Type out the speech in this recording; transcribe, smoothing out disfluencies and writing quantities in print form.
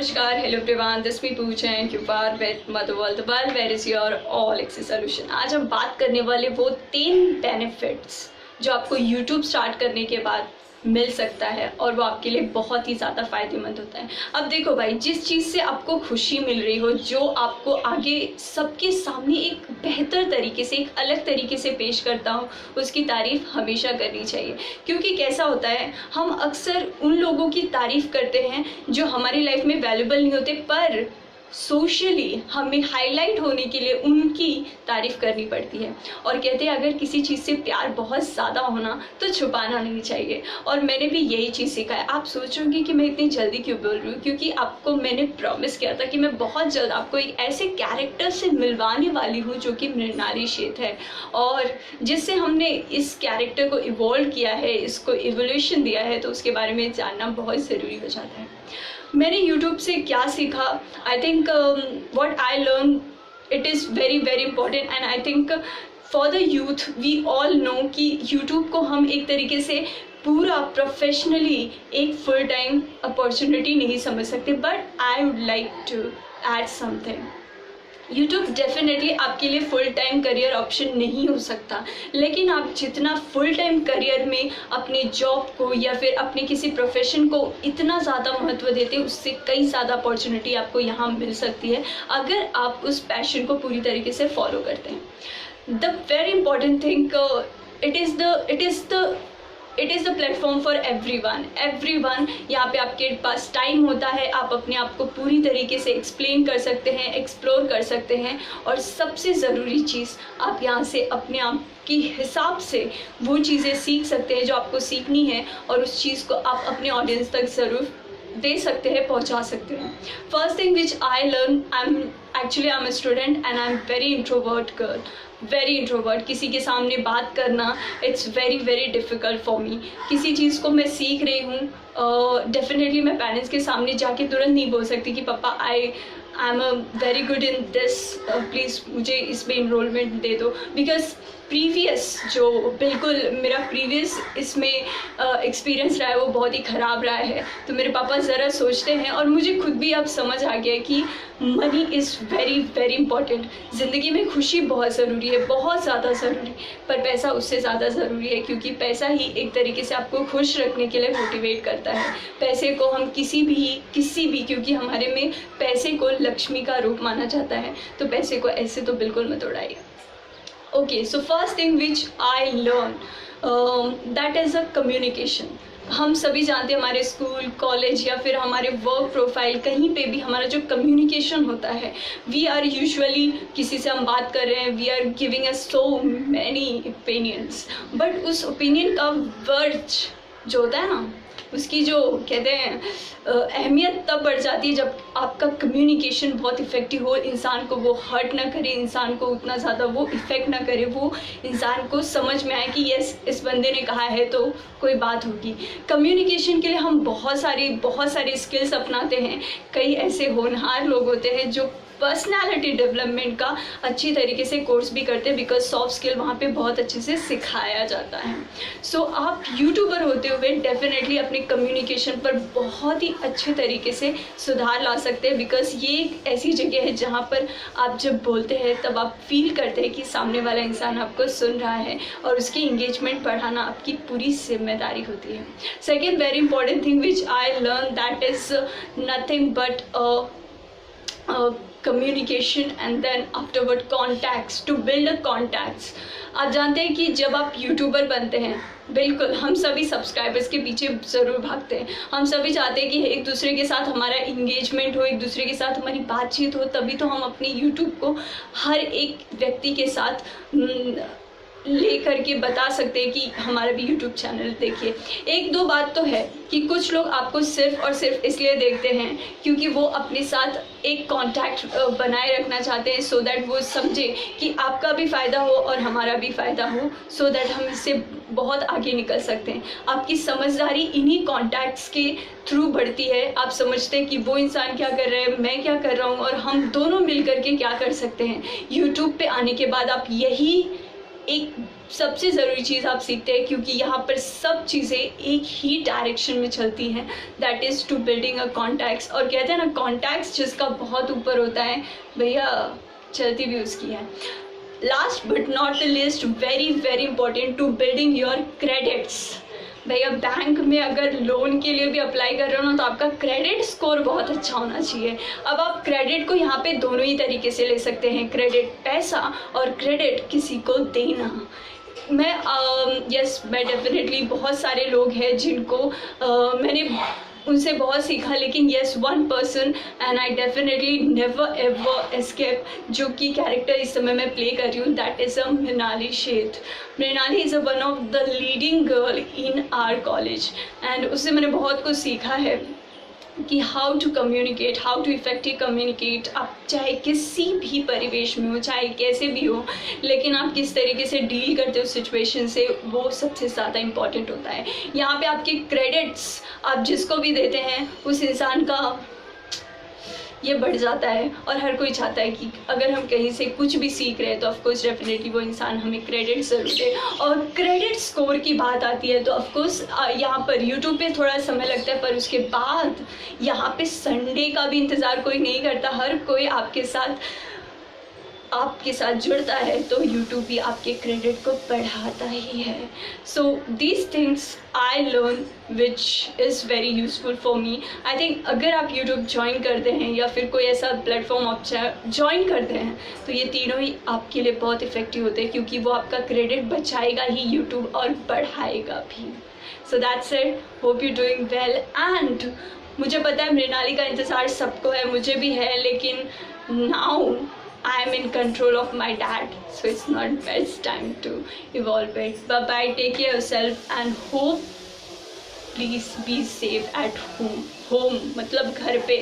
Namaskar, hello everyone, this is me Pooja and you are with Mother World, the world where is your all access solution। आज हम बात करने वाले वो 3 benefits जो आपको YouTube स्टार्ट करने के बाद मिल सकता है और वो आपके लिए बहुत ही ज़्यादा फ़ायदेमंद होता है। अब देखो भाई, जिस चीज़ से आपको खुशी मिल रही हो, जो आपको आगे सबके सामने एक बेहतर तरीके से, एक अलग तरीके से पेश करता हो, उसकी तारीफ़ हमेशा करनी चाहिए। क्योंकि कैसा होता है, हम अक्सर उन लोगों की तारीफ़ करते हैं जो हमारी लाइफ में वैल्यूबल नहीं होते, पर सोशली हमें हाईलाइट होने के लिए उनकी तारीफ़ करनी पड़ती है। और कहते हैं अगर किसी चीज़ से प्यार बहुत ज़्यादा होना तो छुपाना नहीं चाहिए। और मैंने भी यही चीज़ सीखा है। आप सोचोगे कि मैं इतनी जल्दी क्यों बोल रही हूँ, क्योंकि आपको मैंने प्रॉमिस किया था कि मैं बहुत जल्द आपको एक ऐसे कैरेक्टर से मिलवाने वाली हूँ जो कि मृणाली शेठ है, और जिससे हमने इस कैरेक्टर को इवॉल्व किया है, इसको इवोल्यूशन दिया है, तो उसके बारे में जानना बहुत ज़रूरी हो जाता है। मैंने YouTube से क्या सीखा, I think what I learn, it is very very important and I think for the youth we all know कि YouTube को हम एक तरीके से पूरा प्रोफेशनली एक फुल टाइम अपॉर्चुनिटी नहीं समझ सकते, but I would like to add something. YouTube definitely आपके लिए फुल टाइम करियर ऑप्शन नहीं हो सकता, लेकिन आप जितना फुल टाइम करियर में अपने जॉब को या फिर अपने किसी प्रोफेशन को इतना ज़्यादा महत्व देते हैं, उससे कई ज़्यादा अपॉर्चुनिटी आपको यहाँ मिल सकती है अगर आप उस पैशन को पूरी तरीके से फॉलो करते हैं। The very important thing, it is the platform for everyone. यहाँ पे आपके पास टाइम होता है, आप अपने आप को पूरी तरीके से एक्सप्लेन कर सकते हैं, एक्सप्लोर कर सकते हैं, और सबसे ज़रूरी चीज़, आप यहाँ से अपने आप के हिसाब से वो चीज़ें सीख सकते हैं जो आपको सीखनी है, और उस चीज़ को आप अपने ऑडियंस तक ज़रूर दे सकते हैं, पहुंचा सकते हैं। First thing which I learn, I am a student and I am very introvert girl, very introvert. किसी के सामने बात करना it's very very difficult for me. किसी चीज़ को मैं सीख रही हूँ, डेफिनेटली मैं पेरेंट्स के सामने जाके तुरंत नहीं बोल सकती कि पापा I am a very good in this, please मुझे इसमें इनरोलमेंट दे दो, बिकॉज प्रीवियस जो बिल्कुल मेरा प्रीवियस इसमें एक्सपीरियंस रहा है वो बहुत ही ख़राब रहा है। तो मेरे पापा ज़रा सोचते हैं, और मुझे खुद भी अब समझ आ गया कि money is very very important. ज़िंदगी में खुशी बहुत ज़रूरी है, बहुत ज़्यादा ज़रूरी, पर पैसा उससे ज़्यादा ज़रूरी है, क्योंकि पैसा ही एक तरीके से आपको खुश रखने के लिए मोटिवेट करता है। पैसे को हम किसी भी क्योंकि हमारे में पैसे को लक्ष्मी का रूप माना जाता है, तो पैसे को ऐसे तो बिल्कुल मत उड़ाइए। Okay, so first thing which I learn, that is a communication. हम सभी जानते हैं हमारे स्कूल, कॉलेज या फिर हमारे वर्क प्रोफाइल, कहीं पे भी हमारा जो कम्युनिकेशन होता है, वी आर यूजुअली किसी से हम बात कर रहे हैं, we are giving a so many opinions, but उस ओपिनियन का वर्थ जो होता है ना, उसकी जो कहते हैं अहमियत तब बढ़ जाती है जब आपका कम्युनिकेशन बहुत इफ़ेक्टिव हो, इंसान को वो हर्ट ना करे, इंसान को उतना ज़्यादा वो इफ़ेक्ट ना करे, वो इंसान को समझ में आए कि यस इस बंदे ने कहा है तो कोई बात होगी। कम्युनिकेशन के लिए हम बहुत सारी स्किल्स अपनाते हैं। कई ऐसे होनहार लोग होते हैं जो पर्सनालिटी डेवलपमेंट का अच्छी तरीके से कोर्स भी करते हैं, बिकॉज सॉफ्ट स्किल वहाँ पे बहुत अच्छे से सिखाया जाता है। सो आप यूट्यूबर होते हुए डेफिनेटली अपने कम्युनिकेशन पर बहुत ही अच्छे तरीके से सुधार ला सकते हैं, बिकॉज ये एक ऐसी जगह है जहाँ पर आप जब बोलते हैं तब आप फील करते हैं कि सामने वाला इंसान आपको सुन रहा है, और उसकी इंगेजमेंट बढ़ाना आपकी पूरी जिम्मेदारी होती है। Second very important thing which I learn, that is nothing but communication and then afterward contacts, to build a contacts. आप जानते हैं कि जब आप यूट्यूबर बनते हैं, बिल्कुल हम सभी सब्सक्राइबर्स के पीछे ज़रूर भागते हैं। हम सभी चाहते हैं कि एक दूसरे के साथ हमारा इंगेजमेंट हो, एक दूसरे के साथ हमारी बातचीत हो, तभी तो हम अपने यूट्यूब को हर एक व्यक्ति के साथ ले करके बता सकते हैं कि हमारा भी यूट्यूब चैनल देखिए। एक दो बात तो है कि कुछ लोग आपको सिर्फ़ और सिर्फ इसलिए देखते हैं क्योंकि वो अपने साथ एक कांटेक्ट बनाए रखना चाहते हैं, सो दैट वो समझे कि आपका भी फ़ायदा हो और हमारा भी फ़ायदा हो, सो दैट हम इससे बहुत आगे निकल सकते हैं। आपकी समझदारी इन्हीं कॉन्टैक्ट्स के थ्रू बढ़ती है। आप समझते हैं कि वो इंसान क्या कर रहा है, मैं क्या कर रहा हूँ, और हम दोनों मिल करके क्या कर सकते हैं। यूट्यूब पे आने के बाद आप यही एक सबसे ज़रूरी चीज़ आप सीखते हैं, क्योंकि यहाँ पर सब चीज़ें एक ही डायरेक्शन में चलती हैं, that is to building a contacts. और कहते हैं ना, कॉन्टैक्ट्स जिसका बहुत ऊपर होता है भैया चलती भी उसकी है। Last but not the list, very very important, to building your credits. भैया बैंक में अगर लोन के लिए भी अप्लाई कर रहे हो ना, तो आपका क्रेडिट स्कोर बहुत अच्छा होना चाहिए। अब आप क्रेडिट को यहाँ पे दोनों ही तरीके से ले सकते हैं, क्रेडिट पैसा और क्रेडिट किसी को देना। मैं डेफिनेटली बहुत सारे लोग हैं जिनको मैंने उनसे बहुत सीखा, लेकिन yes one person and I definitely never ever escape, जो कि कैरेक्टर इस समय मैं प्ले कर रही हूँ, that is a Mrinali Sheth. Mrinali is a one of the leading girl in our college and उससे मैंने बहुत कुछ सीखा है कि how to communicate, how to effective communicate. आप चाहे किसी भी परिवेश में हो, चाहे कैसे भी हो, लेकिन आप किस तरीके से डील करते हो सिचुएशन से, वो सबसे ज़्यादा इम्पॉर्टेंट होता है। यहाँ पे आपके क्रेडिट्स आप जिसको भी देते हैं उस इंसान का ये बढ़ जाता है, और हर कोई चाहता है कि अगर हम कहीं से कुछ भी सीख रहे हैं तो ऑफकोर्स डेफिनेटली वो इंसान हमें क्रेडिट ज़रूर दे। और क्रेडिट स्कोर की बात आती है तो ऑफकोर्स यहाँ पर यूट्यूब पे थोड़ा समय लगता है, पर उसके बाद यहाँ पे संडे का भी इंतज़ार कोई नहीं करता, हर कोई आपके साथ जुड़ता है, तो यूट्यूब भी आपके क्रेडिट को बढ़ाता ही है। So these things I learn which is very useful for me. I think अगर आप यूट्यूब ज्वाइन करते हैं या फिर कोई ऐसा प्लेटफॉर्म आप ज्वाइन करते हैं, तो ये तीनों ही आपके लिए बहुत इफ़ेक्टिव होते हैं, क्योंकि वो आपका क्रेडिट बचाएगा ही यूट्यूब और बढ़ाएगा भी। So that's it, hope you doing well. And मुझे पता है मृणाली का इंतज़ार सबको है, मुझे भी है, लेकिन now I am in control of my dad, so it's not best time to evolve it. Bye bye, take care of yourself and hope please be safe at home. Home मतलब घर पे।